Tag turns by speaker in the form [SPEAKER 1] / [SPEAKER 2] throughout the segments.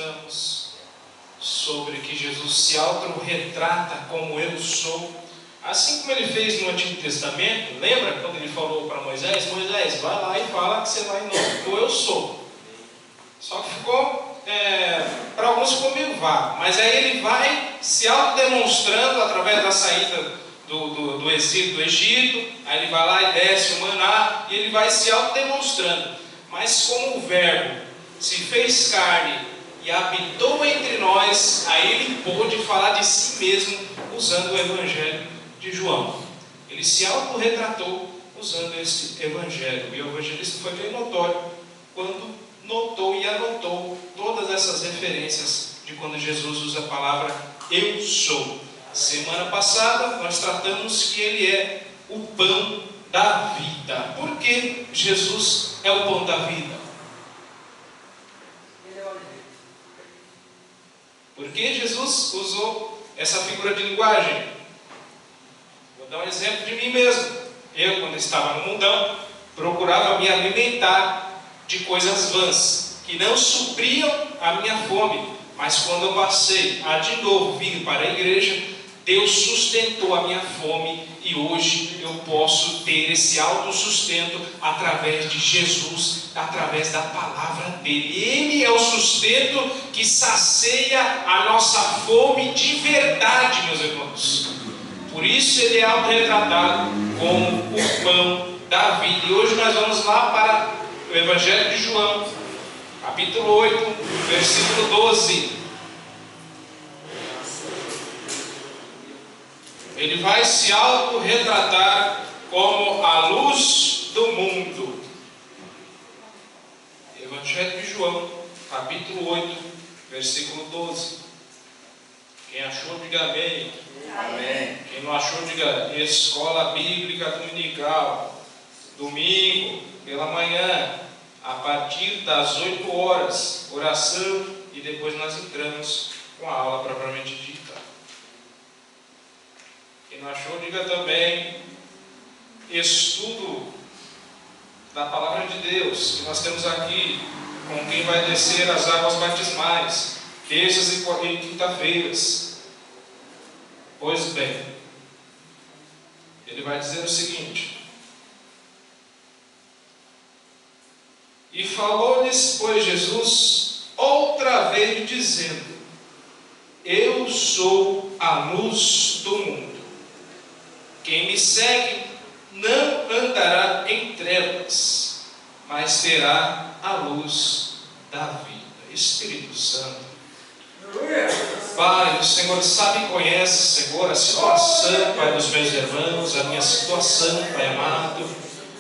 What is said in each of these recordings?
[SPEAKER 1] estamos sobre que Jesus se autorretrata como eu sou, assim como ele fez no Antigo Testamento. Lembra quando ele falou para Moisés: Moisés, vai lá e fala que você vai em nome do eu sou. Só que ficou, para alguns ficou meio vago, mas aí ele vai se autodemonstrando através da saída do exílio do Egito. Aí ele vai lá e desce o maná, e ele vai se autodemonstrando. Mas como o verbo se fez carne e habitou entre nós, aí ele pôde falar de si mesmo usando o Evangelho de João. Ele se autorretratou usando esse Evangelho, e o evangelista foi bem notório quando notou e anotou todas essas referências de quando Jesus usa a palavra eu sou. Semana passada nós tratamos que ele é o pão da vida. Por que Jesus é o pão da vida? Por que Jesus usou essa figura de linguagem? Vou dar um exemplo de mim mesmo. Eu, quando estava no mundão, procurava me alimentar de coisas vãs, que não supriam a minha fome. Mas quando eu passei a de novo vir para a igreja, Deus sustentou a minha fome, e hoje eu posso ter esse autossustento através de Jesus, através da palavra dele. Ele é o sustento que sacia a nossa fome de verdade, meus irmãos. Por isso ele é autorretratado como o pão da vida. E hoje nós vamos lá para o Evangelho de João, capítulo 8, versículo 12. Ele vai se autorretratar como a luz do mundo. Evangelho de João, capítulo 8, versículo 12. Quem achou, diga amém.
[SPEAKER 2] Amém.
[SPEAKER 1] Quem não achou, diga escola bíblica dominical. Domingo, pela manhã, a partir das 8 horas, oração, e depois nós entramos com a aula propriamente dita. Quem não achou, diga também estudo da palavra de Deus, que nós temos aqui com quem vai descer as águas batismais, terças e quinta-feiras. Pois bem, ele vai dizer o seguinte: e falou-lhes, pois, Jesus outra vez, dizendo: eu sou a luz do mundo. Quem me segue não andará em trevas, mas terá a luz da vida. Espírito Santo, Pai, o Senhor sabe e conhece, Senhor, a situação, Pai, dos meus irmãos, a minha situação, Pai amado.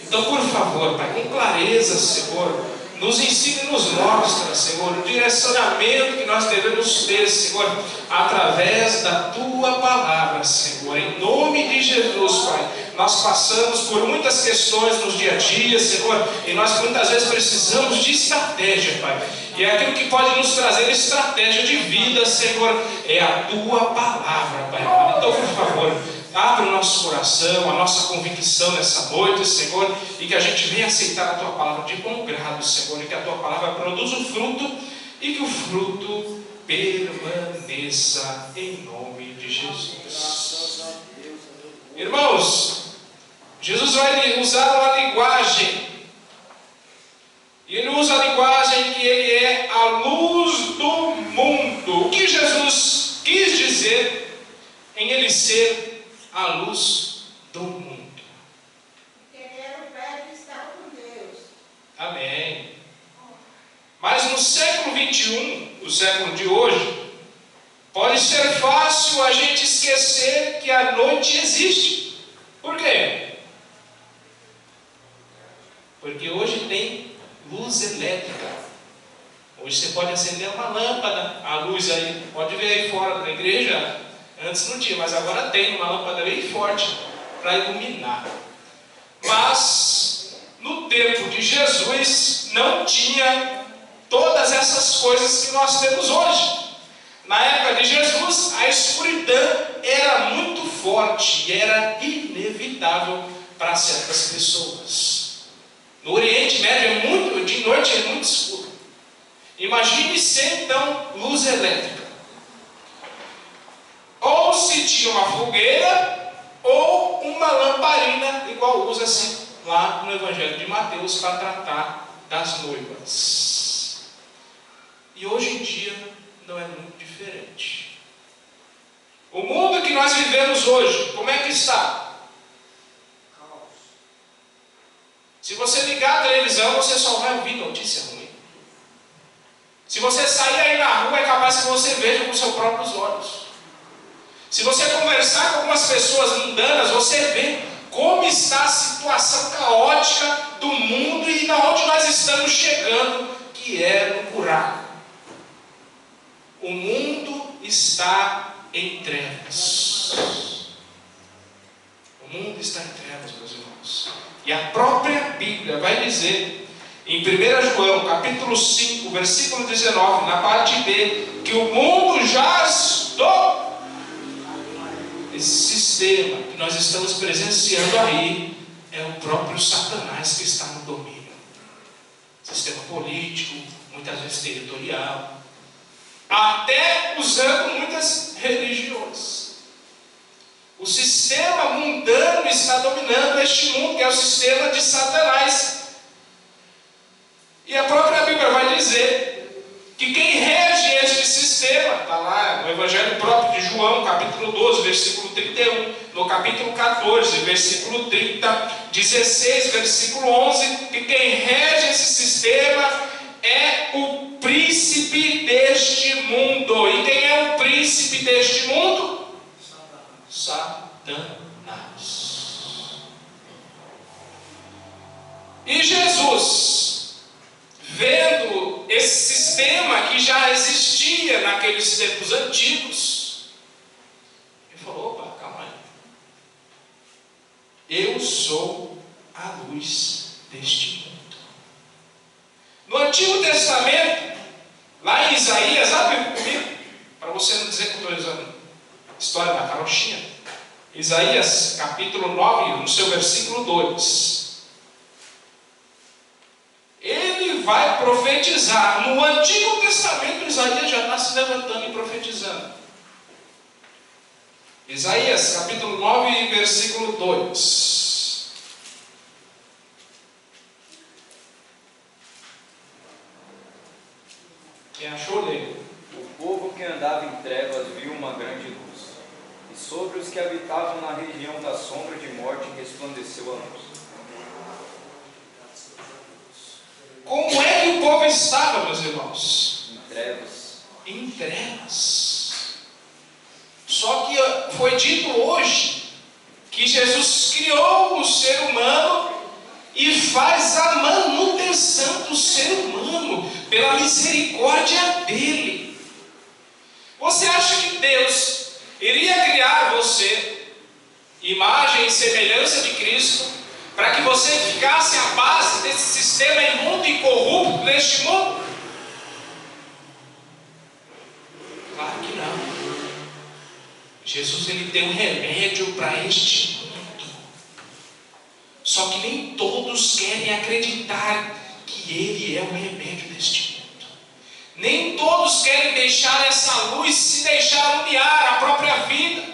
[SPEAKER 1] Então, por favor, Pai, com clareza, Senhor, nos ensina e nos mostra, Senhor, o direcionamento que nós devemos ter, Senhor, através da Tua palavra, Senhor. Em nome de Jesus, Pai, nós passamos por muitas questões nos dia a dia, Senhor, e nós muitas vezes precisamos de estratégia, Pai. E é aquilo que pode nos trazer estratégia de vida, Senhor, é a Tua palavra, Pai. Então, por favor, abre o nosso coração, a nossa convicção nessa noite, Senhor, e que a gente venha aceitar a Tua palavra de bom grado, Senhor, e que a Tua palavra produza o fruto, e que o fruto permaneça em nome de Jesus. Irmãos, Jesus vai usar uma linguagem, e Ele usa a linguagem que Ele é a luz do mundo. O que Jesus quis dizer em Ele ser a luz do mundo?
[SPEAKER 2] Ele era o Verbo, estava com Deus.
[SPEAKER 1] Amém. Mas no século 21, o século de hoje, pode ser fácil a gente esquecer que a noite existe. Por quê? Porque hoje tem luz elétrica. Hoje você pode acender uma lâmpada, a luz aí, pode ver aí fora da igreja. Antes não tinha, mas agora tem uma lâmpada bem forte para iluminar. Mas no tempo de Jesus não tinha todas essas coisas que nós temos hoje. Na época de Jesus, a escuridão era muito forte e era inevitável para certas pessoas. No Oriente Médio de noite é muito escuro. Imagine ser então luz elétrica. Ou se tinha uma fogueira, ou uma lamparina, igual usa-se lá no Evangelho de Mateus para tratar das noivas. E hoje em dia não é muito diferente. O mundo que nós vivemos hoje, como é que está? Se você ligar a televisão, você só vai ouvir notícia ruim. Se você sair aí na rua, é capaz que você veja com seus próprios olhos. Se você conversar com algumas pessoas mundanas, você vê como está a situação caótica do mundo e na onde nós estamos chegando, que é no buraco. O mundo está em trevas. O mundo está em trevas, meus irmãos. E a própria Bíblia vai dizer, em 1 João, capítulo 5, versículo 19, na parte B, que o mundo jaz do... Esse sistema que nós estamos presenciando aí é o próprio Satanás que está no domínio. Sistema político, muitas vezes territorial, até usando muitas religiões. O sistema mundano está dominando este mundo, que é o sistema de Satanás. E a própria Bíblia vai dizer que quem rege este sistema, está lá no Evangelho próprio de João, capítulo 12, versículo 31, no capítulo 14, versículo 30, 16, versículo 11, que quem rege esse sistema é o príncipe deste mundo. E quem é o príncipe deste mundo? Satanás. E Jesus, vendo esse sistema que já existia naqueles tempos antigos, ele falou: opa, calma aí. Eu sou a luz deste mundo. No Antigo Testamento, lá em Isaías, abre comigo, para você não dizer que eu estou usando história da carochinha. Isaías, capítulo 9, no seu versículo 2. Ele vai profetizar. No Antigo Testamento, Isaías já está se levantando e profetizando. Isaías, capítulo 9, versículo 2. Quem achou, lê.
[SPEAKER 3] O povo que andava em trevas viu uma grande luz, e sobre os que habitavam na região da sombra de morte resplandeceu a luz.
[SPEAKER 1] Como é que o povo estava, meus irmãos?
[SPEAKER 3] Em trevas.
[SPEAKER 1] Em trevas. Só que foi dito hoje que Jesus criou o ser humano e faz a manutenção do ser humano pela misericórdia dele. Você acha que Deus iria criar você, imagem e semelhança de Cristo, para que você ficasse à base desse sistema imundo e corrupto neste mundo? Claro que não. Jesus, ele tem um remédio para este mundo. Só que nem todos querem acreditar que ele é o remédio deste mundo. Nem todos querem deixar essa luz se deixar iluminar a própria vida.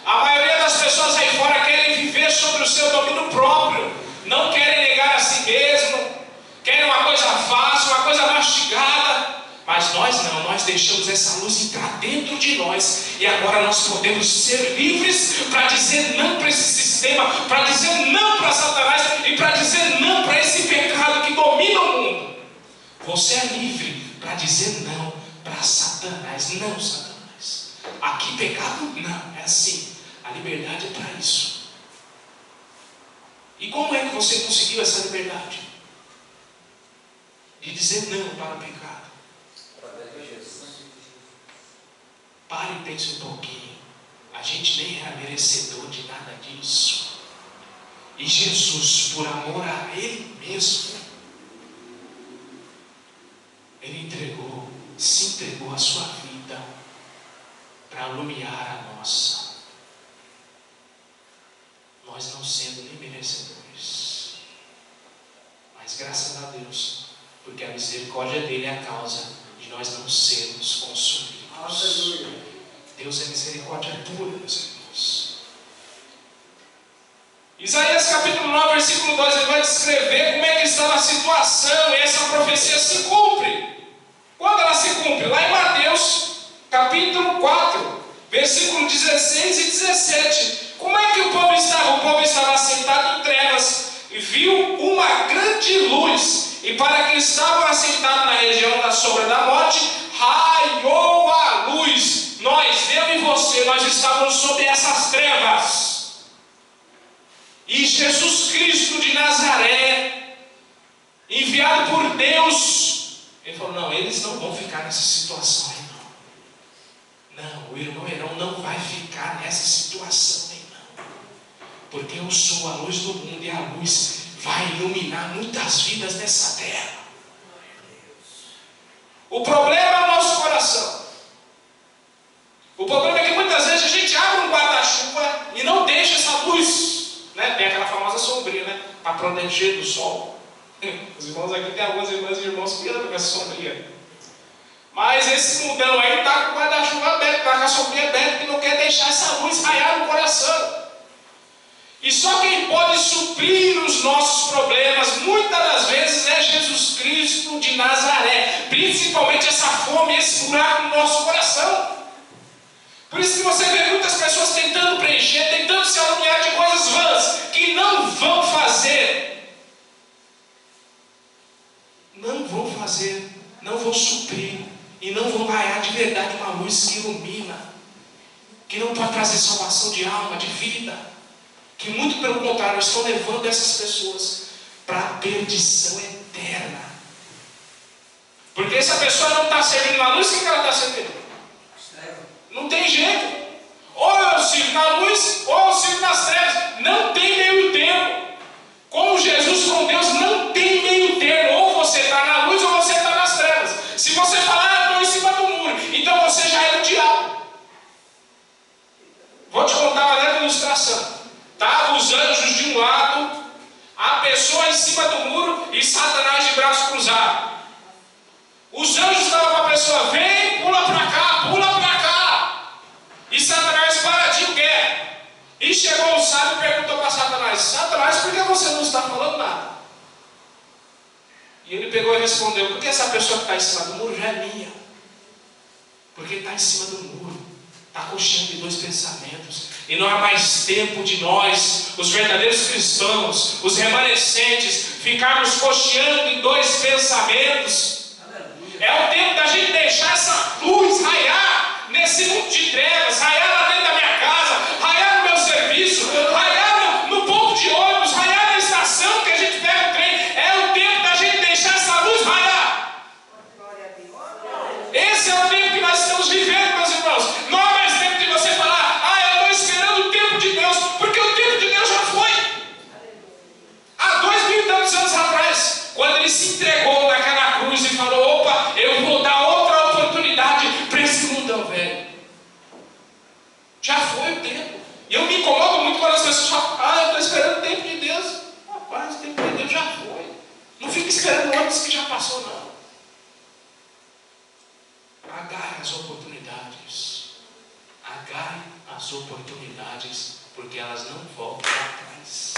[SPEAKER 1] A maioria das pessoas aí fora querem viver sobre o seu domínio próprio, não querem negar a si mesmo, querem uma coisa fácil, uma coisa mastigada. Mas nós não, nós deixamos essa luz entrar dentro de nós, e agora nós podemos ser livres para dizer não para esse sistema, para dizer não para Satanás e para dizer não para esse pecado que domina o mundo. Você é livre para dizer não para Satanás. Não, Satanás, aqui pecado não, é assim. A liberdade é para isso. E como é que você conseguiu essa liberdade? De dizer não para o pecado. Pare e pense um pouquinho. A gente nem era merecedor de nada disso. E Jesus, por amor a Ele mesmo, Ele se entregou a sua vida para iluminar a nossa. Nós não sendo nem merecedores, mas graças a Deus, porque a misericórdia dele é a causa de e nós não sermos consumidos.
[SPEAKER 4] Aleluia.
[SPEAKER 1] Deus é misericórdia pura, meus irmãos. Isaías capítulo 9, versículo 2, ele vai descrever como é que estava a situação, e essa profecia se cumpre. Quando ela se cumpre? Lá em Mateus capítulo 4, versículo 16 e 17. Como é que o povo estava? O povo estava sentado em trevas e viu uma grande luz, e para que estavam assentados na região da sombra da morte, raiou a luz. Nós, eu e você, nós estávamos sob essas trevas. E Jesus Cristo de Nazaré, enviado por Deus, ele falou: não, eles não vão ficar nessa situação aí não. Não, o irmão Herão não vai ficar nessa situação aí não. Porque eu sou a luz do mundo, e a luz vai iluminar muitas vidas nessa terra. O problema é o nosso coração. O problema é que muitas vezes a gente abre um guarda-chuva e não deixa essa luz, né? Tem aquela famosa sombrinha, né? Para proteger do sol. Os irmãos aqui, tem algumas irmãs e irmãos que andam com essa sombrinha. Mas esse mundão aí está com o guarda-chuva aberto, está com a sombrinha aberta, que não quer deixar essa luz raiar no coração. E só quem pode suprir os nossos problemas, muitas das vezes, é Jesus Cristo de Nazaré. Principalmente essa fome, esse buraco no nosso coração. Por isso que você vê muitas pessoas tentando preencher, tentando se alumiar de coisas vãs, que não vão fazer, não vão suprir, e não vão raiar de verdade uma luz que ilumina, que não pode trazer salvação de alma, de vida, que muito pelo contrário estão levando essas pessoas para a perdição eterna. Porque se a pessoa não está servindo na luz, o que ela está servindo? Não tem jeito. Ou eu sirvo na luz, ou eu sirvo nas trevas. Não tem meio termo. Com Jesus, com Deus, não tem meio termo. Ou você está na luz, ou você está nas trevas. Se você falar, eu estou em cima do muro, então você já é do diabo. Vou te contar uma leve ilustração. Estavam os anjos de um lado, a pessoa em cima do muro e Satanás de braço cruzado. Os anjos estavam para a pessoa: vem, pula para cá, pula para cá. E Satanás paradinho quer. E chegou um sábio e perguntou para Satanás: Satanás, por que você não está falando nada? E ele pegou e respondeu: porque essa pessoa que está em cima do muro já é minha. Porque está em cima do muro, está cocheando de dois pensamentos. E não há mais tempo de nós, os verdadeiros cristãos, os remanescentes, ficarmos cocheando em dois pensamentos. É o tempo da gente deixar essa luz raiar nesse mundo de trevas, raiar lá dentro da minha casa, raiar no meu serviço, raiar no ponto de ônibus, raiar na estação que a gente pega o trem. É o tempo da gente deixar essa luz raiar. Esse é o tempo que nós estamos vivendo, meus irmãos. Não há mais tempo de você falar: eu estou esperando o tempo de Deus, porque o tempo de Deus já foi. Há 2000 e tantos anos atrás, quando ele se entregou naquela cruz e falou: opa, eu vou dar outra oportunidade para esse mundão velho. Já foi o tempo. E eu me incomodo muito quando as pessoas falam: eu estou esperando o tempo de Deus. Rapaz, o tempo de Deus já foi. Não fica esperando antes que já passou, não. Agarre as oportunidades. Agarre as oportunidades, porque elas não voltam atrás.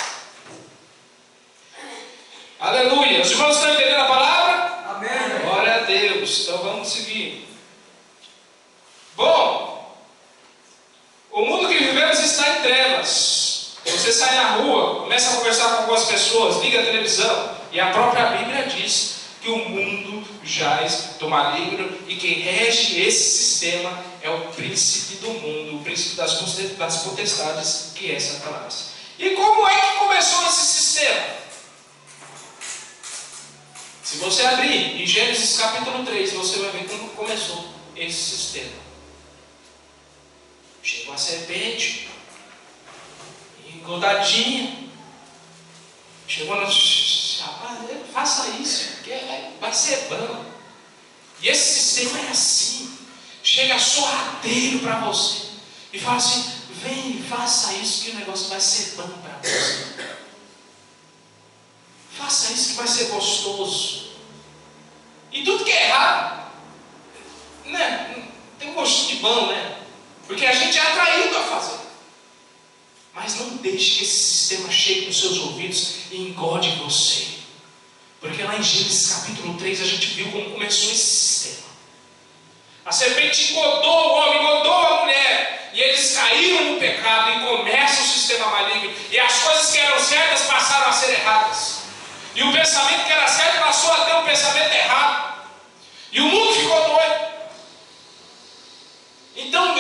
[SPEAKER 1] Aleluia. Os irmãos estão entendendo a palavra?
[SPEAKER 4] Amém.
[SPEAKER 1] Glória a Deus. Então vamos seguir. Bom, o mundo que vivemos está em trevas. Você sai na rua, começa a conversar com algumas pessoas, liga a televisão, e a própria Bíblia diz que o mundo jaz do maligno, e quem rege esse sistema é o príncipe do mundo, o príncipe das potestades, que é Satanás. E como é que começou esse sistema? Se você abrir em Gênesis capítulo 3, você vai ver como começou esse sistema. Chegou a serpente, engodadinha. Chegou no... Rapaz, faça isso, porque vai ser bom. E esse sistema é assim. Chega sorrateiro para você e fala assim: vem, faça isso, que o negócio vai ser bom para você. Faça isso que vai ser gostoso. E tudo que é errado. né, tem um gostinho de bom, né? Porque a gente é atraído a fazer. Mas não deixe que esse sistema chegue nos seus ouvidos e engorde você. Porque lá em Gênesis capítulo 3 a gente viu como começou esse sistema. A serpente engodou o homem, engodou a mulher. E eles caíram no pecado e começa o sistema maligno. E as coisas que eram certas passaram a ser erradas. E o pensamento que era certo passou a ter um pensamento errado. E o mundo ficou doido. Então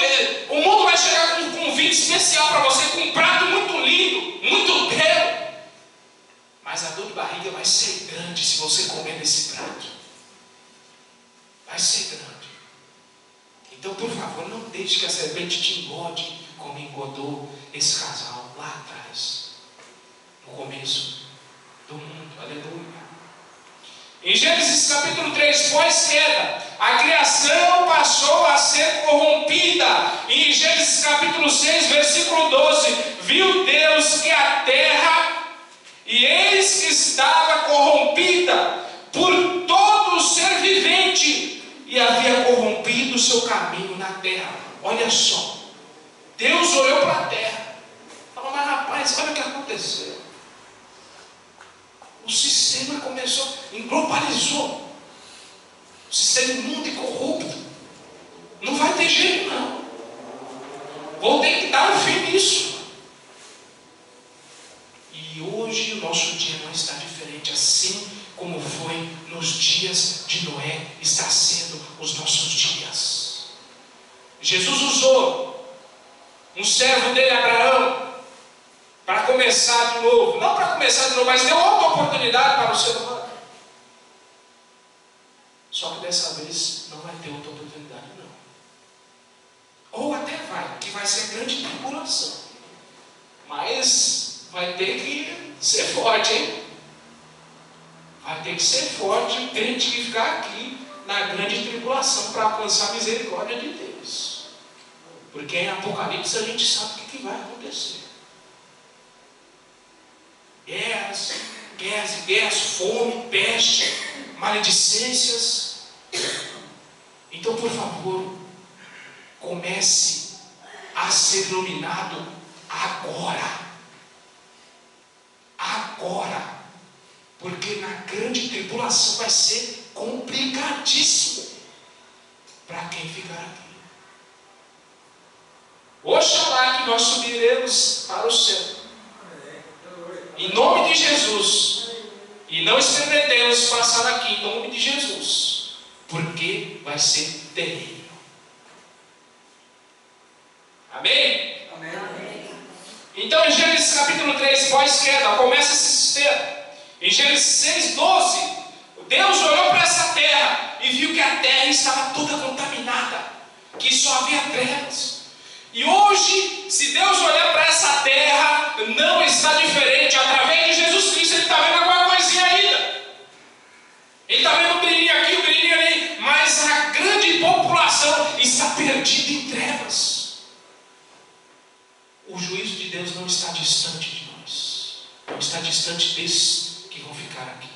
[SPEAKER 1] o mundo vai chegar com um convite especial para você, com um prato muito lindo, muito belo. Mas a dor de barriga vai ser grande se você comer desse prato. Vai ser grande. Então, por favor, não deixe que a serpente te engorde como engodou esse casal lá atrás, no começo do mundo. Aleluia. Em Gênesis capítulo 3, pós-queda, a criação passou a ser corrompida. E em Gênesis capítulo 6, versículo 12, viu Deus que a terra, e eis que estava corrompida por todo o ser vivente, e havia corrompido o seu caminho na terra. Olha só, Deus olhou para a terra, falou: mas rapaz, olha o que aconteceu. O sistema começou, globalizou. O sistema imundo e corrupto. Não vai ter jeito, não. Vou ter que dar um fim nisso. E hoje o nosso dia não está diferente. Assim como foi nos dias de Noé, está sendo os nossos dias. Jesus usou um servo dele, Abraão, para começar de novo. Não para começar de novo, mas deu outra oportunidade para o ser humano. Só que dessa vez não vai ter outra oportunidade, não. Ou até vai, que vai ser grande tribulação. Mas vai ter que ser forte, hein? Vai ter que ser forte o crente que ficar aqui na grande tribulação para alcançar a misericórdia de Deus. Porque em Apocalipse a gente sabe o que vai acontecer. Guerras, fome, peste, maledicências. Então, por favor, comece a ser iluminado agora. Agora. Porque na grande tribulação vai ser complicadíssimo para quem ficar aqui. Oxalá que nós subiremos para o céu, em nome de Jesus, e não experimentemos passar aqui em nome de Jesus, porque vai ser terrível. Amém?
[SPEAKER 3] Amém.
[SPEAKER 1] Então em Gênesis capítulo 3, pós-queda, começa esse sistema. Em Gênesis 6:12, Deus olhou para essa terra e viu que a terra estava toda contaminada, que só havia trevas. E hoje, se Deus olhar para essa terra, não está diferente. Através de Jesus Cristo, Ele está vendo alguma coisinha ainda. Ele está vendo um brilhinho aqui, um brilhinho ali, mas a grande população está perdida em trevas. O juízo de Deus não está distante de nós, não está distante desses que vão ficar aqui.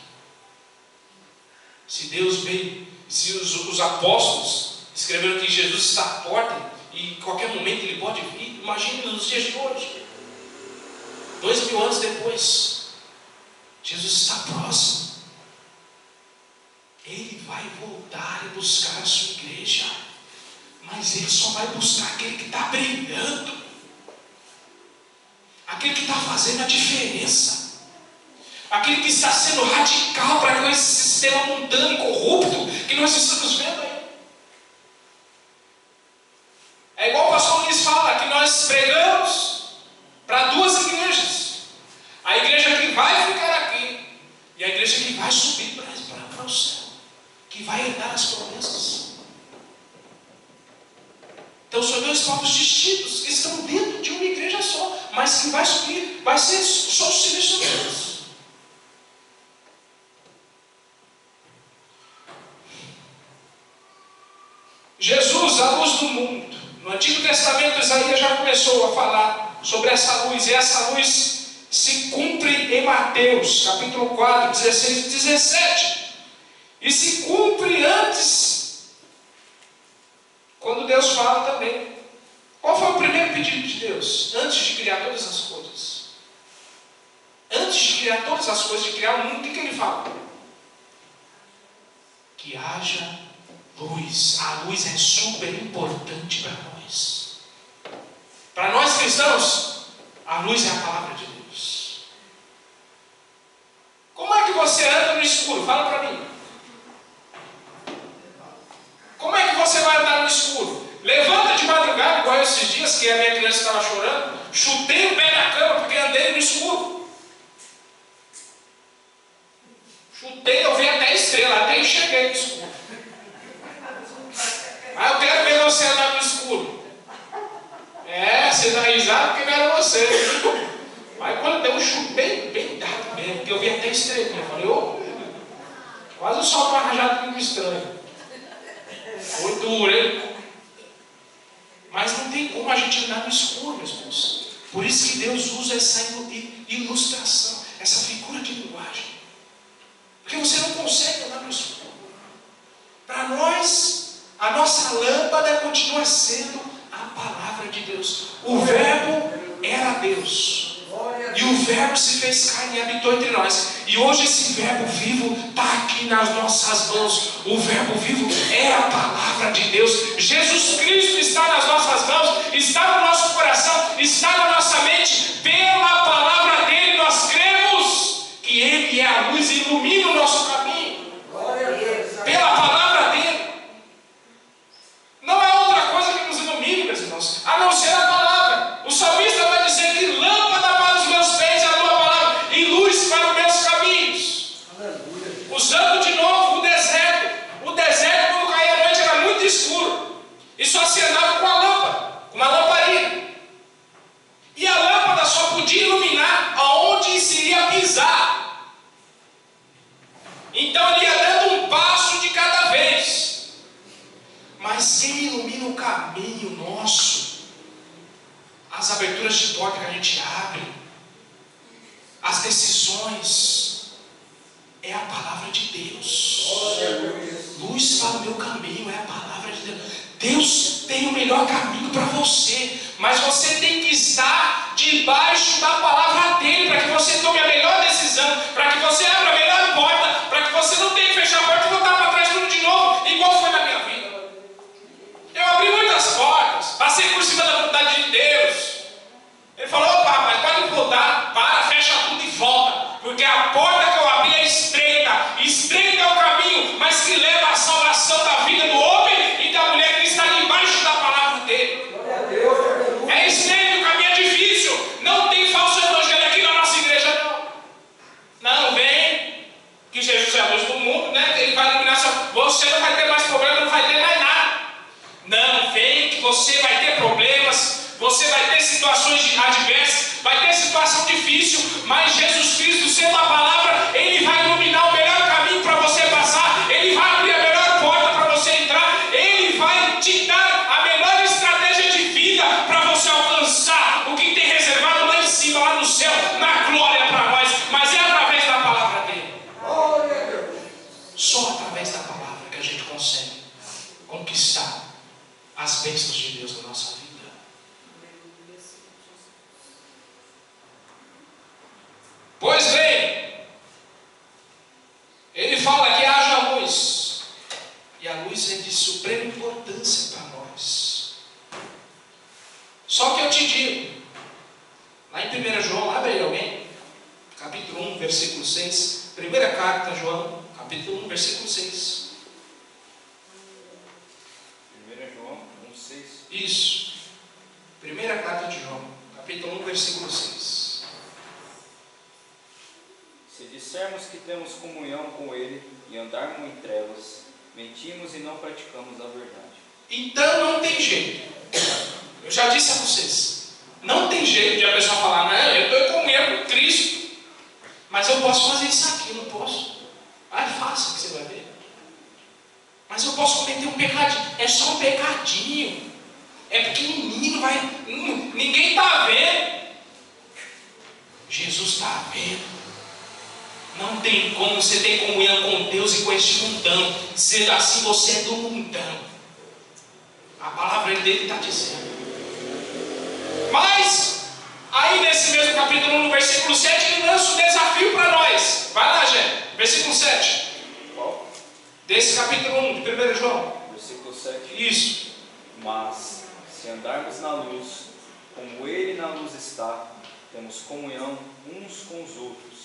[SPEAKER 1] Se Deus veio, se os apóstolos escreveram que Jesus está à porta e em qualquer momento Ele pode vir, imagine nos dias de hoje, 2000 anos depois, Jesus está próximo. Ele vai voltar e buscar a sua igreja, mas Ele só vai buscar aquele que está brilhando, aquele que está fazendo a diferença, aquele que está sendo radical para com esse sistema mundano e corrupto que nós estamos vendo aí. É igual o pastor Luiz fala, que nós pregamos para duas igrejas. A igreja que vai ficar aqui e a igreja que vai subir para o céu, que vai herdar as promessas. Então são dois povos distintos que estão dentro de uma igreja só, mas que vai subir, vai ser só o serviço de Deus. Jesus, a luz do mundo. No Antigo Testamento, Isaías já começou a falar sobre essa luz, e essa luz se cumpre em Mateus, capítulo 4, 16 e 17. E se cumpre antes quando Deus fala também. Qual foi o primeiro pedido de Deus? Antes de criar todas as coisas. Antes de criar todas as coisas, de criar o mundo, o que ele fala? Que haja luz. A luz é super importante para nós. Para nós cristãos, a luz é a palavra de Deus. Como é que você anda no escuro? Fala para mim. Como é que você vai andar no escuro? Levanta de madrugada, igual esses dias que a minha criança estava chorando, chutei o pé na cama porque andei no escuro. Chutei, eu vi até a estrela, até enxerguei no escuro. Mas eu quero ver você andar no escuro. Você dá risada porque não era você. Mas quando deu um chute bem dado mesmo, porque eu vi até a estrelinha, eu falei, quase o sol para arranjar comigo estranho. Foi duro, hein? Mas não tem como a gente andar no escuro, meus irmãos. Por isso que Deus usa essa ilustração, essa figura de linguagem. Porque você não consegue andar no escuro. Para nós, a nossa lâmpada continua sendo a palavra de Deus. O Verbo era Deus. E o Verbo se fez carne e habitou entre nós. E hoje esse Verbo vivo está aqui nas nossas mãos. O Verbo vivo é a palavra de Deus. Jesus Cristo está nas nossas mãos, está no nosso coração, está na nossa mente. Pela palavra dele nós cremos que ele é a luz e ilumina o nosso caminho. Pela palavra dele. Não é outra coisa que nos ilumine, meus irmãos, a não ser a palavra. O salmista vai dizer que lâmpada para os meus pés é a tua palavra e luz para os meus caminhos. Usando de novo o deserto. O deserto, quando caía a noite, era muito escuro. E só se andava com a lâmpada, com uma lamparina. E a lâmpada só podia iluminar aonde se iria pisar. Então ele ia dando um passo de cada vez. Mas quem ilumina o caminho nosso, as aberturas de porta que a gente abre, as decisões, é a palavra de Deus. Luz para o meu caminho é a palavra de Deus. Deus tem o melhor caminho para você, mas você tem que estar debaixo da palavra dele para que você tome a melhor decisão, para que você abra a melhor porta, para que você não tenha que fechar a porta e voltar para trás tudo de novo, igual foi na minha vida. Eu abri muitas portas, passei por cima da vontade de Deus. Ele falou, opa, mas pode voltar, para, fecha tudo e volta, porque a porta que eu abri é estreita, estreita é o caminho, mas que leva à salvação da vida do homem e da mulher que está debaixo da palavra dele. É estreito, o caminho é difícil, não tem falso evangelho aqui na nossa igreja não. Não vem, que Jesus é a luz do mundo, né? Ele vai iluminar você não vai ter mais problema, não vai ter mais nada. Não, vem que você vai ter problemas, você vai ter situações adversas, vai ter situação difícil, mas Jesus Cristo, sendo a palavra, ele vai iluminar o melhor caminho para você passar, ele vai abrir a melhor porta para você entrar, ele vai te dar a melhor estratégia de vida para você alcançar o que tem reservado lá em cima, lá no céu, na glória para nós, mas é através da palavra dele. Só através da palavra que a gente consegue conquistar as bênçãos de Deus na nossa vida. Pois bem, ele fala que haja luz, e a luz é de suprema importância para nós. Só que eu te digo, lá em 1 João, abre aí alguém, capítulo 1, versículo 6, primeira carta a João, capítulo 1, versículo 6. Isso. Primeira carta de João, capítulo 1, versículo 6.
[SPEAKER 3] Se dissermos que temos comunhão com ele e andarmos em trevas, mentimos e não praticamos a verdade.
[SPEAKER 1] Então não tem jeito. Eu já disse a vocês, não tem jeito de a pessoa falar, não, eu estou em comunhão com Cristo, mas eu posso fazer isso aqui, não posso. É fácil que você vai ver. Mas eu posso cometer um pecadinho, é só um pecadinho. É pequenininho, ninguém está vendo. Jesus está vendo. Não tem como você ter comunhão com Deus e com este mundão. Sendo assim, você é do mundão. A palavra palavra dele está dizendo. Mas, aí nesse mesmo capítulo 1, no versículo 7, ele lança um desafio para nós. Vai lá, gente. Versículo 7.
[SPEAKER 3] Qual?
[SPEAKER 1] Desse capítulo 1, de 1 João.
[SPEAKER 3] Versículo 7.
[SPEAKER 1] Isso.
[SPEAKER 3] Mas, se andarmos na luz, como Ele na luz está, temos comunhão uns com os outros,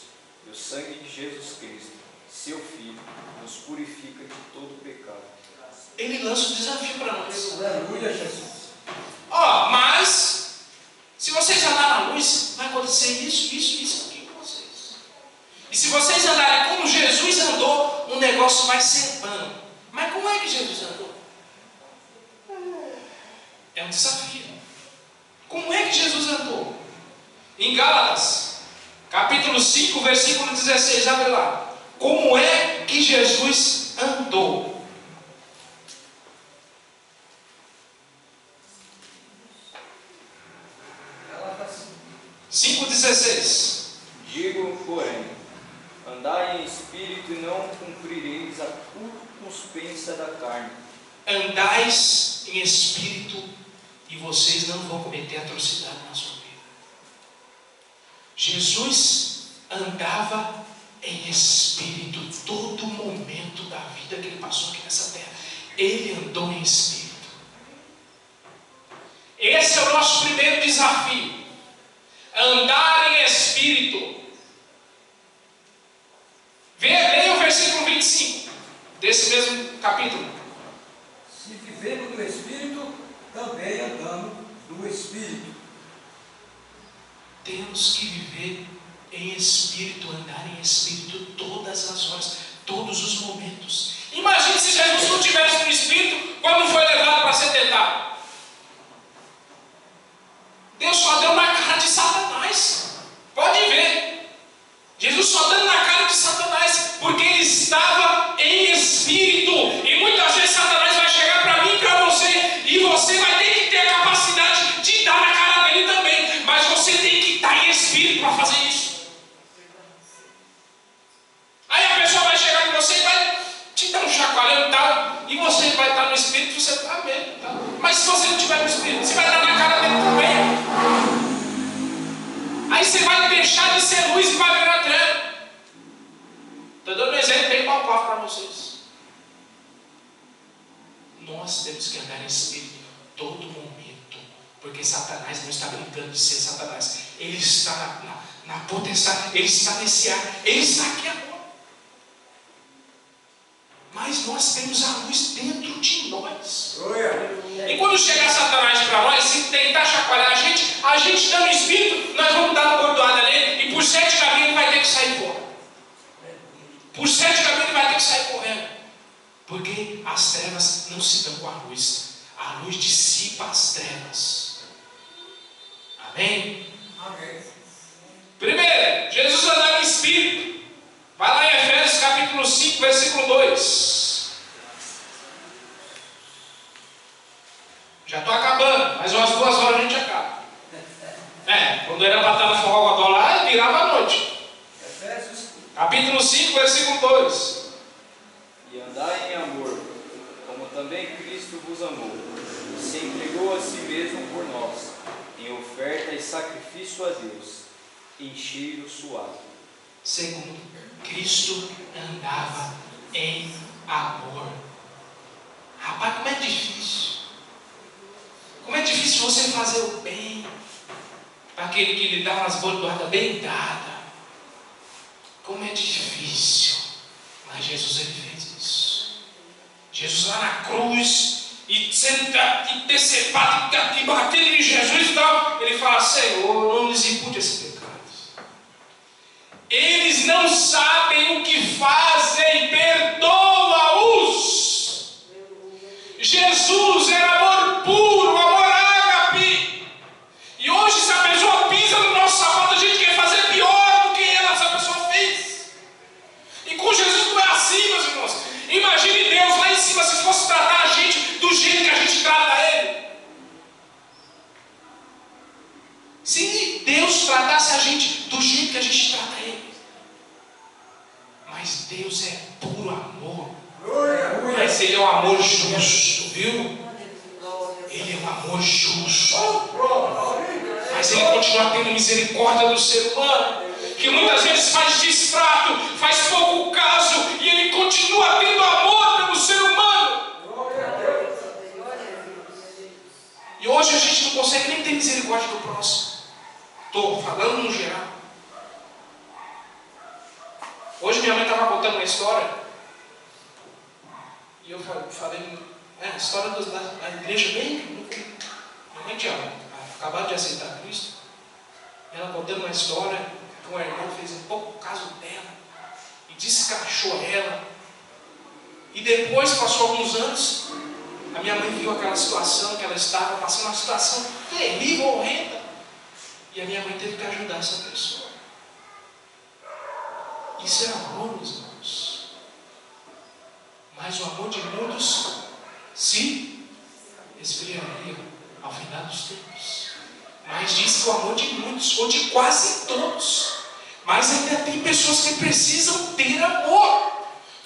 [SPEAKER 3] e o sangue de Jesus Cristo, seu Filho, nos purifica de todo pecado.
[SPEAKER 1] Ele lança um desafio para nós.
[SPEAKER 4] Aleluia, Jesus.
[SPEAKER 1] Mas, se vocês andarem na luz, vai acontecer isso aqui com vocês. E se vocês andarem como Jesus andou, o negócio vai ser pano. Mas como é que Jesus andou? É um desafio. Como é que Jesus andou? Em Gálatas, capítulo 5, versículo 16, abre lá. Como é que Jesus andou?
[SPEAKER 4] Gálatas
[SPEAKER 1] 5,16.
[SPEAKER 3] Digo, porém, andai em espírito e não cumprireis a concupiscência da carne.
[SPEAKER 1] Andais em espírito e vocês não vão cometer atrocidade na sua vida. Jesus andava em espírito todo momento da vida que ele passou aqui nessa terra. Ele andou em espírito. Esse é o nosso primeiro desafio. Andar em espírito. Leia o versículo 25 desse mesmo capítulo.
[SPEAKER 4] Se vivemos do Espírito, também andamos do Espírito.
[SPEAKER 1] Temos que viver em espírito, andar em espírito todas as horas, todos os momentos. Imagine se Jesus não tivesse no espírito quando foi levado para ser tentado. Deus só deu na cara de Satanás. Pode ver. Jesus só dando na cara de Satanás, porque ele estava em espírito. E muitas vezes Satanás vai chegar para mim e para você, e você vai ter que ter a capacidade de dar na cara dele também. Mas você tem que estar em espírito para fazer isso. Aí a pessoa vai chegar em você e vai te dar um chacoalhão e tal, e você vai estar no espírito, você está vendo e tal. Mas se você não estiver no espírito, você vai dar na cara dele também. Aí você vai deixar de ser luz e vai virar treva. Estou dando um exemplo bem palpável para vocês. Nós temos que andar em espírito todo momento, porque Satanás não está brincando de ser Satanás. Ele está na potestade, ele está nesse ar, ele está aqui agora. Mas nós temos a luz dentro de nós. E quando chegar Satanás para nós, se tentar chacoalhar a gente dando o espírito, nós vamos dar uma bordoada nele, e por 7 caminhos ele vai ter que sair fora. Por 7 caminhos ele vai ter que sair correndo. Porque as trevas não se dão com a luz dissipa as trevas. Amém?
[SPEAKER 4] Amém.
[SPEAKER 1] Primeiro, Jesus andava em espírito. Vai lá em Efésios capítulo 5, versículo 2. Já estou acabando, mais umas 2 horas a gente acaba. Quando era para estar no forró lá, virava a noite.
[SPEAKER 4] Efésios
[SPEAKER 1] Capítulo 5, versículo 2.
[SPEAKER 3] E andai em amor, como também Cristo vos amou, e se entregou a si mesmo por nós, em oferta e sacrifício a Deus, em cheiro suave.
[SPEAKER 1] Segundo, Cristo andava em amor. Rapaz, como é difícil. Como é difícil você fazer o bem para aquele que lhe dá umas bordoadas bem dadas. Como é difícil. Mas Jesus, ele fez isso. Jesus lá na cruz, e sendo intercepado, e batendo em Jesus e tal, ele fala: Senhor, não lhes impute esse pecado. Eles não sabem o que fazem, perdoa-os. Jesus era amor puro, amor ágape. E hoje, se a pessoa pisa no nosso sapato, a gente quer fazer pior do que essa pessoa fez. E com Jesus não é assim, meus irmãos. Imagine Deus lá em cima, se fosse tratar a gente do jeito que a gente trata Ele. Se Deus tratasse a gente do jeito que a gente trata Ele. Mas Deus é puro amor. Mas Ele é um amor justo, viu? Ele é um amor justo. Mas Ele continua tendo misericórdia do ser humano, que muitas vezes faz distrato, faz pouco caso, e Ele continua tendo amor pelo ser humano. E hoje a gente não consegue nem ter misericórdia do próximo. Estou falando no geral. Hoje minha mãe estava contando uma história, e eu falei, a história da igreja bem. Minha mãe tinha acabado de aceitar Cristo, e ela contando uma história que uma irmã fez um pouco caso dela, e descachou ela. E depois, passou alguns anos, a minha mãe viu aquela situação que ela estava passando, uma situação terrível, horrenda, e a minha mãe teve que ajudar essa pessoa. Isso é amor, meus irmãos. Mas o amor de muitos se esfriaria ao final dos tempos. Mas diz que o amor de muitos, ou de quase todos, mas ainda tem pessoas que precisam ter amor,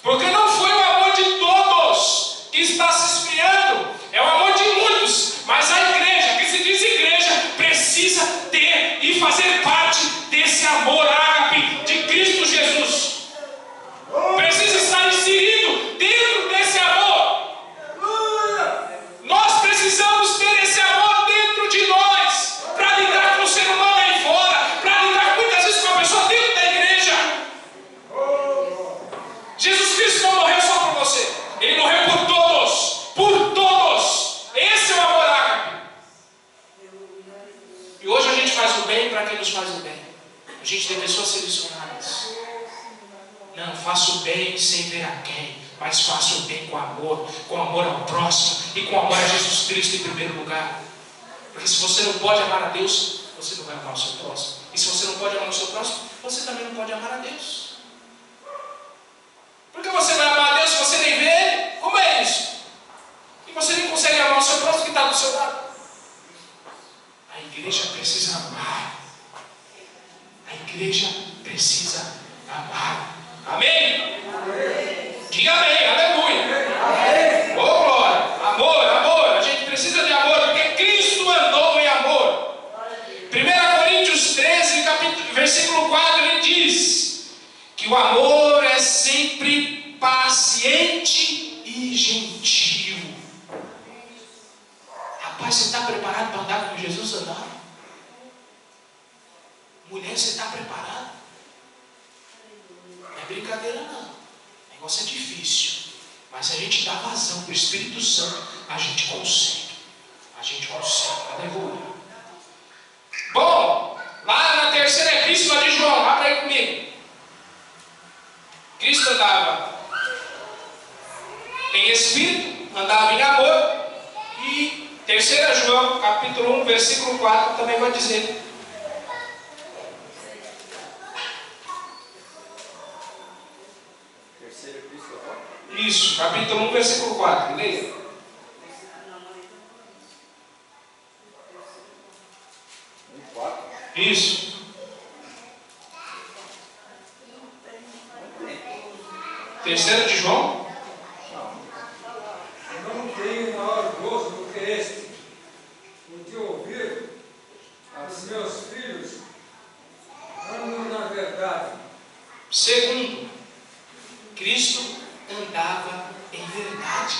[SPEAKER 1] porque não foi o amor de todos que está se esfriando, é o amor de muitos. Mas a igreja, que se diz igreja, precisa ter e fazer parte desse amor ágape de Cristo Jesus. Precisa estar inserido dentro desse amor. Nós precisamos ter esse amor dentro de nós, para lidar com o ser humano aí fora, para lidar muitas vezes com a pessoa dentro da igreja. Jesus Cristo não morreu só por você, Ele morreu por todos, por todos. Esse é o amor ágape. E hoje a gente faz o bem para quem nos faz o bem. A gente tem pessoas selecionadas. Não, faço o bem sem ver a quem, mas faço o bem com amor ao próximo e com amor a Jesus Cristo em primeiro lugar. Porque se você não pode amar a Deus, você não vai amar o seu próximo. E se você não pode amar o seu próximo, você também não pode amar a Deus. Porque você vai amar a Deus se você nem vê Ele? Como é isso? E você nem consegue amar o seu próximo que está do seu lado. A igreja precisa amar. A igreja precisa amar. Amém? Amém. Diga amém, aleluia. Amém. Oh, glória. Amor, amor. A gente precisa de amor, porque Cristo andou em amor. 1 Coríntios 13, versículo 4, ele diz que o amor é sempre paciente e gentil. Rapaz, você está preparado para andar como Jesus andava? Mulher, você está preparado? Não é brincadeira não. O negócio é difícil. Mas se a gente dá vazão para o Espírito Santo, a gente consegue. A gente consegue. Aleluia. Bom, lá na terceira epístola de João, abre aí comigo. Cristo andava em espírito, andava em amor. E 3 João, capítulo 1, versículo 4, também vai dizer. Isso, capítulo 1, versículo 4. Leia. Isso. Terceiro de João.
[SPEAKER 4] Não tenho maior gozo do que este, o de ouvir os meus filhos andam na verdade.
[SPEAKER 1] Segundo, Cristo andava em verdade.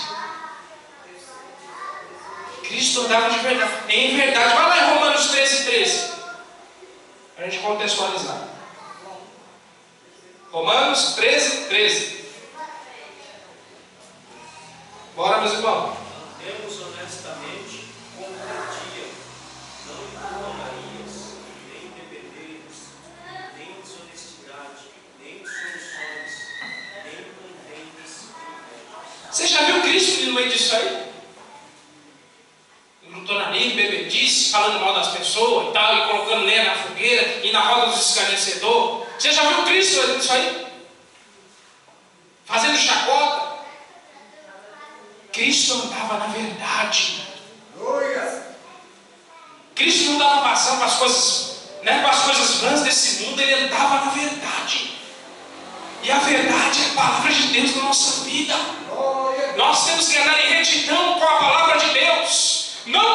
[SPEAKER 1] Cristo andava de verdade. Em verdade. Vai lá em Romanos 13:13. Para a gente contextualizar. Romanos 13:13. Bora, meus irmãos.
[SPEAKER 5] Andemos honestamente como de dia, não em calmarias, nem bebedeiros, nem desonestidade, nem dissoluções, nem contendas.
[SPEAKER 1] Você já viu Cristo no meio disso aí? Glutonaria, bebedice, falando mal das pessoas e tal, e colocando lenha na fogueira e na roda dos escarnecedores. Você já viu Cristo nisso aí? Fazendo chacota. Cristo andava na verdade. Cristo não dava vazão para as coisas, para as coisas vãs desse mundo. Ele andava na verdade. E a verdade é a palavra de Deus na nossa vida. Nós temos que andar em retidão com a palavra de Deus, não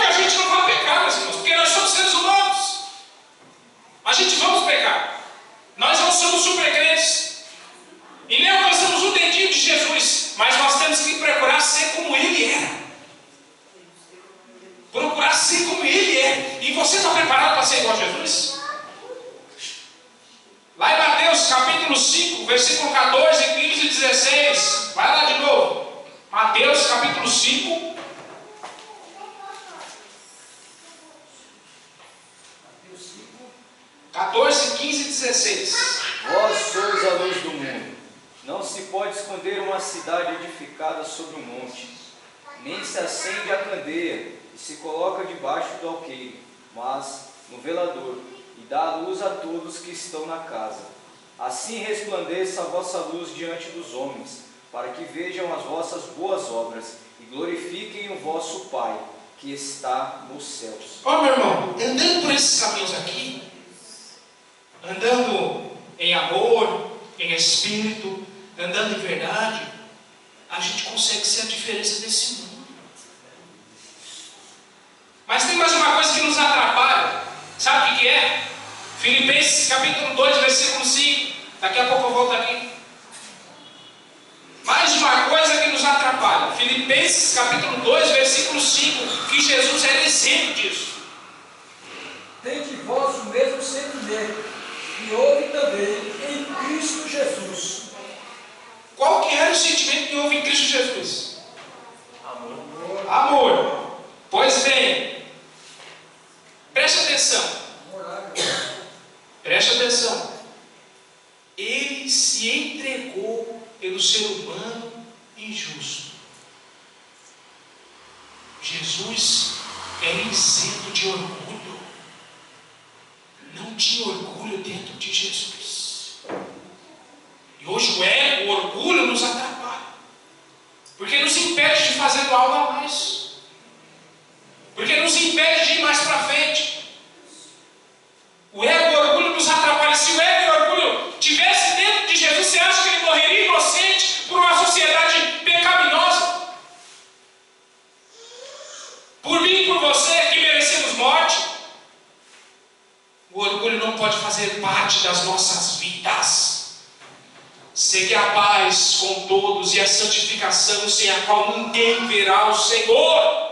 [SPEAKER 1] ser como Ele é. E você está preparado para ser igual a Jesus? Lá em Mateus capítulo 5, versículo 14, 15 e 16. Vai lá de novo. Mateus capítulo 5. 14, 15 e 16.
[SPEAKER 3] Vós sois a luz do mundo. Não se pode esconder uma cidade edificada sobre um monte, nem se acende a candeia e se coloca debaixo do alqueire, mas no velador, e dá a luz a todos que estão na casa. Assim resplandeça a vossa luz diante dos homens, para que vejam as vossas boas obras e glorifiquem o vosso Pai, que está nos céus.
[SPEAKER 1] Ó, meu irmão, andando por esses caminhos aqui, andando em amor, em espírito, andando em verdade, a gente consegue ser a diferença desse mundo. Mas tem mais uma coisa que nos atrapalha. Sabe o que é? Filipenses capítulo 2, versículo 5. Daqui a pouco eu volto aqui. Mais uma coisa que nos atrapalha. Filipenses capítulo 2, versículo 5. Que Jesus era exemplo disso.
[SPEAKER 4] Tende vós o mesmo sentimento que houve também em Cristo Jesus.
[SPEAKER 1] Qual que era o sentimento que houve em Cristo Jesus?
[SPEAKER 5] Amor.
[SPEAKER 1] Amor. Pois bem, preste atenção. Preste atenção. Ele se entregou pelo ser humano injusto. Jesus era isento de orgulho. Não tinha orgulho dentro de Jesus. E hoje o ego, o orgulho nos atrapalha. Porque nos impede de fazer algo a mais. Porque nos impede de ir mais para frente. O ego e o orgulho nos atrapalham. Se o ego e o orgulho tivesse dentro de Jesus, você acha que ele morreria inocente por uma sociedade pecaminosa? Por mim e por você que merecemos morte? O orgulho não pode fazer parte das nossas vidas. Seguir a paz com todos e a santificação, sem a qual ninguém verá o Senhor.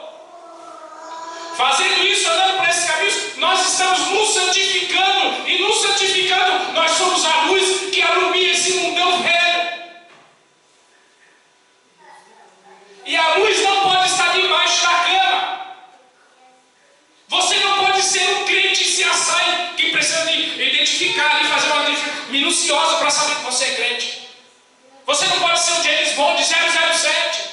[SPEAKER 1] Fazendo isso, andando por esses caminhos, nós estamos nos santificando. E nos santificando, nós somos a luz que alumia esse mundão velho. E a luz não pode estar debaixo da cama. Você não pode ser um crente se assai, que precisa de identificar e fazer uma identificação minuciosa para saber que você é crente. Você não pode ser um James Bond 007.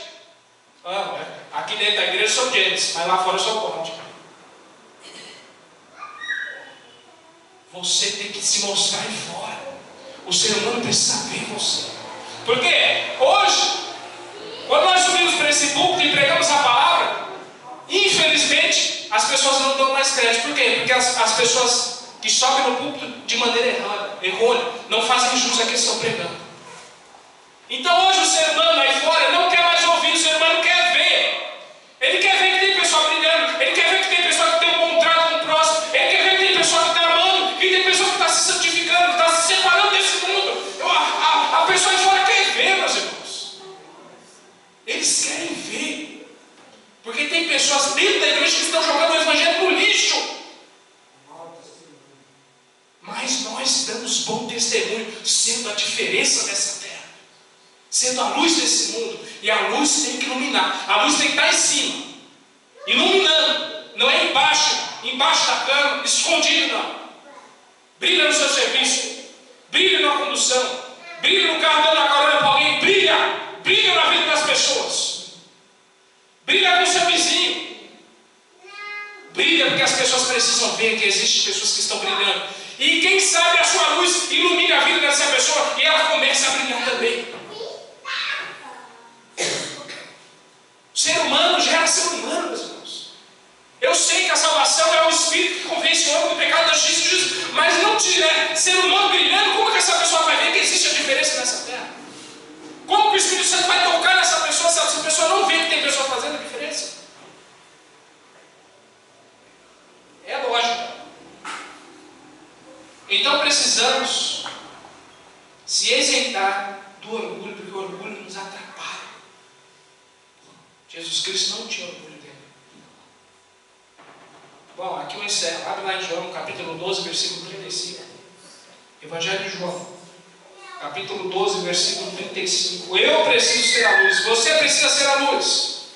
[SPEAKER 1] Aqui dentro da igreja eu sou James, mas lá fora eu sou Bond. Você tem que se mostrar aí fora. O ser humano precisa ver você. Porque hoje, quando nós subimos para esse púlpito e pregamos a palavra, infelizmente, as pessoas não dão mais crédito. Por quê? Porque as pessoas que sobem no púlpito de maneira errônea, não fazem jus a que estão pregando. Então hoje o ser humano aí fora não quer mais ouvir, o ser humano quer ver. Ele quer ver que tem pessoa brilhando, ele quer ver que tem pessoa que tem um bom trato com o próximo, ele quer ver que tem pessoa que está amando, que tem pessoa que está se santificando, que está se separando desse mundo. A pessoa aí fora quer ver, meus irmãos. Eles querem ver. Porque tem pessoas dentro da igreja que estão jogando o evangelho no lixo. Mas nós damos bom testemunho, sendo a diferença dessa terra, sendo a luz desse mundo. E a luz tem que iluminar, a luz tem que estar em cima, iluminando, não é embaixo da cama, escondido não. Brilha no seu serviço, brilha na condução, brilha no carro dando a carona para alguém, brilha na vida das pessoas, brilha com o seu vizinho, brilha porque as pessoas precisam ver que existem pessoas que estão brilhando. E quem sabe a sua luz ilumine a vida dessa pessoa e ela começa a brilhar também. O ser humano gera ser humano, meus irmãos. Eu sei que a salvação é o Espírito que convence o homem do pecado, da justiça e do juízo, mas não tiver ser humano brilhando, como que essa pessoa vai ver que existe a diferença nessa terra? Como que o Espírito Santo vai tocar nessa pessoa se essa pessoa não vê que tem pessoa fazendo a diferença? É lógico. Então precisamos se isentar do orgulho, porque o orgulho nos atrapalha. Jesus Cristo não tinha orgulho dele. Bom, aqui eu encerro. Abre lá em João, capítulo 12, versículo 35. Evangelho de João, capítulo 12, versículo 35. Eu preciso ser a luz. Você precisa ser a luz.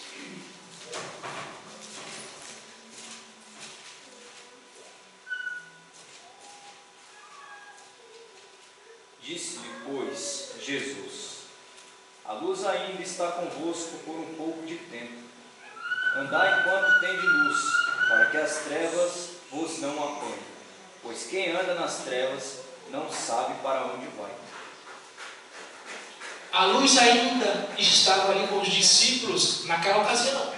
[SPEAKER 3] Disse-lhe, pois, Jesus: a luz ainda está convosco por um pouco de tempo. Andai enquanto tendes luz, para que as trevas vos não apanhem. Pois quem anda nas trevas não sabe para onde vai.
[SPEAKER 1] A luz ainda estava ali com os discípulos naquela ocasião.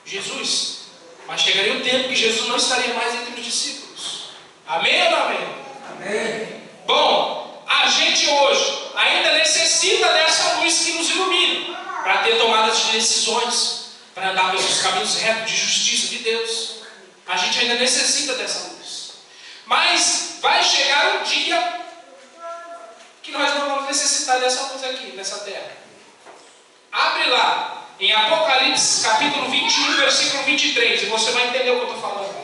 [SPEAKER 1] Jesus. Mas chegaria o tempo que Jesus não estaria mais entre os discípulos. Amém ou não amém?
[SPEAKER 4] Amém.
[SPEAKER 1] Bom, a gente hoje ainda necessita dessa luz que nos ilumine para ter tomadas de decisões, para andar pelos caminhos retos de justiça de Deus. A gente ainda necessita dessa luz. Mas vai chegar um dia que nós não vamos necessitar dessa luz aqui, nessa terra. Abre lá, em Apocalipse, capítulo 21, versículo 23, e você vai entender o que eu estou falando.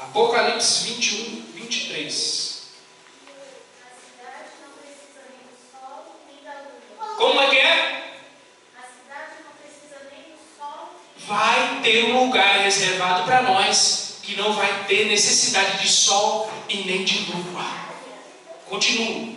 [SPEAKER 1] Apocalipse 21, 23. Como é que é? Vai ter um lugar reservado para nós que não vai ter necessidade de sol e nem de lua. Continua.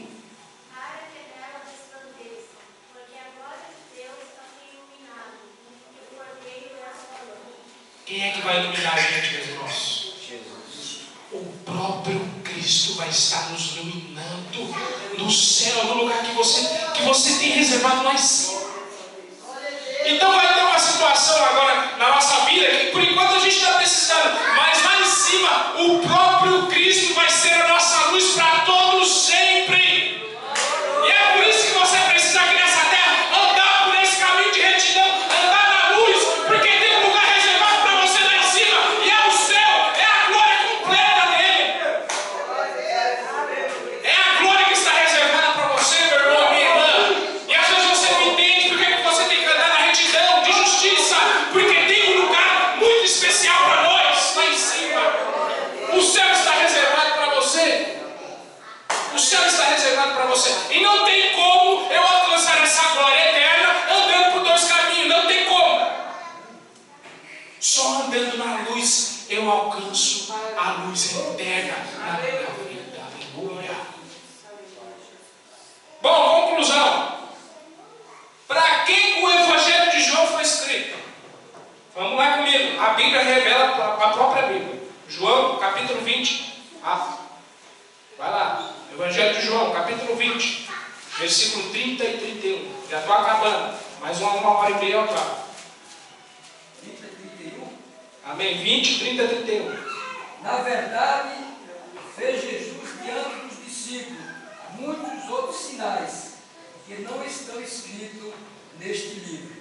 [SPEAKER 1] Quem é que vai iluminar a gente, meus irmãos?
[SPEAKER 3] Jesus.
[SPEAKER 1] O próprio Cristo vai estar nos iluminando no céu, no lugar que você tem reservado lá em cima. Então vai ter uma situação agora na nossa vida que por enquanto a gente está precisando, mas lá em cima o próprio Cristo vai ser a nossa luz para todos sempre. E é por isso que você precisa aqui nessa terra andar por esse caminho de retidão, andar na luz, porque tem um lugar reservado para você lá em cima, e é o céu, é a glória completa dele. É a glória que está reservada para você, meu irmão, minha irmã. E às vezes você não entende porque que você tem que andar na retidão de justiça, porque tem um lugar muito especial para nós lá em cima. O céu está reservado para você. O céu está reservado para você. E não tem como eu alcançar essa glória eterna andando por dois caminhos. Não tem como. Só andando na luz eu alcanço a luz eterna na minha vida. Aleluia. Bom, conclusão. Para quem o Evangelho de João foi escrito? Vamos lá comigo. A Bíblia revela a própria Bíblia. João, capítulo 20. Vai lá. Evangelho de João, capítulo 20. Versículo 30 e 31. Já estou acabando. Mais uma hora e meia eu acabo.
[SPEAKER 4] 30 e 31.
[SPEAKER 1] Amém. 20, 30 e 31.
[SPEAKER 4] Na verdade, fez Jesus diante dos discípulos muitos outros sinais que não estão escritos neste livro.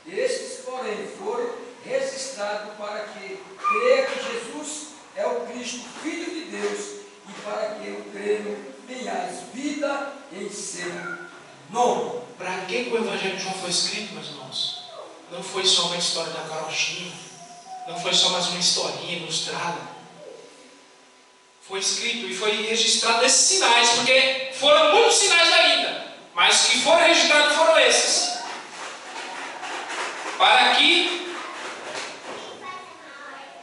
[SPEAKER 4] Estes, porém, foram registrados para que creia que Jesus é o Cristo, Filho de Deus, e para que eu creio tenhais vida em seu nome.
[SPEAKER 1] Para que o Evangelho de João foi escrito, meus irmãos? Não foi só uma história da carochinha. Não foi só mais uma historinha ilustrada. Foi escrito e foi registrado esses sinais, porque foram muitos sinais ainda, mas que foram registrados foram esses. Para que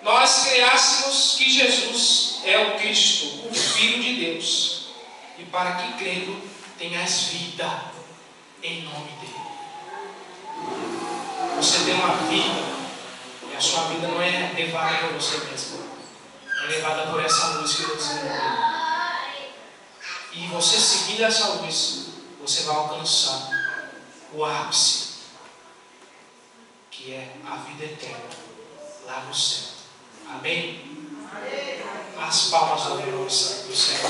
[SPEAKER 1] nós creássemos que Jesus é o Cristo, o Filho de Deus, e para que crendo tenhas vida em nome dele. Você tem uma vida, e a sua vida não é levada por você mesmo, é levada por essa luz que Deus ilumina. E você seguindo essa luz, você vai alcançar o ápice, que é a vida eterna lá no céu. Amém? As palmas do Senhor do céu.